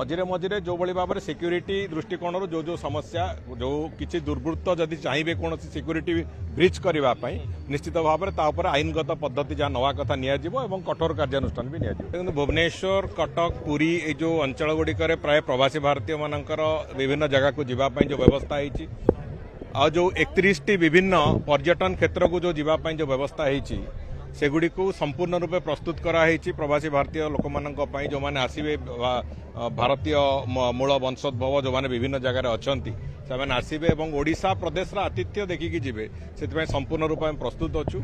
मझे मझे जो भाव में सिक्यूरीटी दृष्टिकोण जो जो समस्या जो किसी दुर्वृत्त जदि चाहिए कौन सिक्यूरीटी ब्रीच करने निश्चित भाव में आईनगत पद्धति जहाँ नवा कथा नियाजिबो कठोर कार्यानुष्ठान भी नियाजिबो। भुवनेश्वर कटक पुरी ये जो अंचल गुड़िक प्राय प्रवासी भारतीय मानकर विभिन्न जगह को जीवाई जो व्यवस्था होती आ जो 31 टी विभिन्न पर्यटन क्षेत्र को जो जीवाई जो व्यवस्था होती सेगुड़ी को संपूर्ण रूपे प्रस्तुत कराई प्रवासी भारतीय लोक मानी जो मैंने आसवे भारतीय मूल वंशोद्भव जो मैंने विभिन्न जगह अच्छा से आसवे और ओडिशा प्रदेश आतिथ्य देखिकी जी से संपूर्ण रूप में प्रस्तुत अच्छु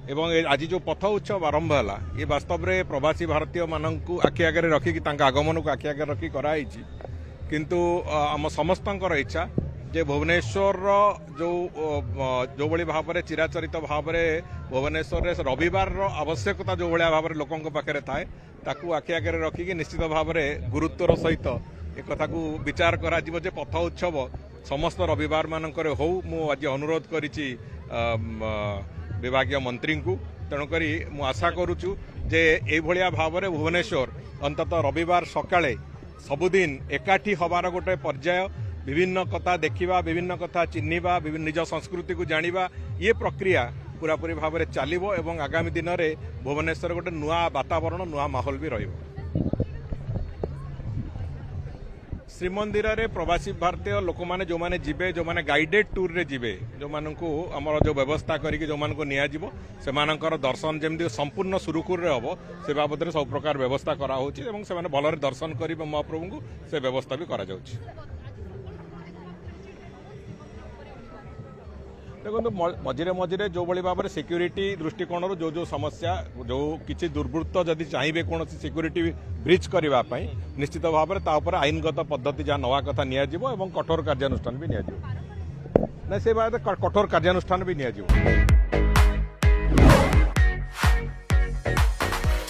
एवं आज जो पथ उत्सव आरंभ है ये वास्तव में प्रवासी भारतीय मानू आखि आगे रखिकी आगमन को आखि आगे रखी कराई किंतु आम समस्त इच्छा जे भुवनेश्वर जो भली भाव में चिराचरित भाव में भुवनेश्वर रविवार आवश्यकता जो भाया भाव में लोकों पाखे थाए ताकू आखि आगे रखिकी निश्चित भाव में गुरुत्वर सहित एक कथा को विचार करा जे पथ उत्सव समस्त रविवार मानक हो मु आज अनुरोध करिछि विभागीय मंत्री को तेणुक मु आशा करुचु जे ए भलिया भाव में भुवनेश्वर अंततः रविवार सकाळे सबुदिन एकाठी हबार गोटे पर्याय विभिन्न कथा देखा विभिन्न कथा चिन्हवा विभिन्न निज संस्कृति को जानिबा ये प्रक्रिया पूरापूरी भाव में चलिबो एवं आगामी दिन में भुवनेश्वर गोटे नुआ वातावरण नुआ माहौल भी रहिबो। श्रीमंदिर रे प्रवासी भारतीय लोक माने जो माने जिबे जो माने गाइडेड टूर रे जिबे जो मानकु हमर जो व्यवस्था करिके जो मानकु निया जिवो से मानकर दर्शन जेमदी संपूर्ण सुरुखुर रे हबो से बाबद रे सब प्रकार व्यवस्था करा होची एवं से माने भलरे दर्शन करिबे महाप्रभु को से व्यवस्था भी करा जाउची। देखो मझे मझे जो भाव में सिक्यूरीटी दृष्टिकोण जो जो समस्या जो किसी दुर्वृत्त जदि चाहिए कौन सिक्यूरीटी ब्रीच करने निश्चित भाव में आईनगत पद्धति जहाँ नवा कथा नियाजिबो कठोर कार्यानुष्ठान भी नियाजिबो ना से बात कठोर कार्यानुष्ठान भी नियाजिबो।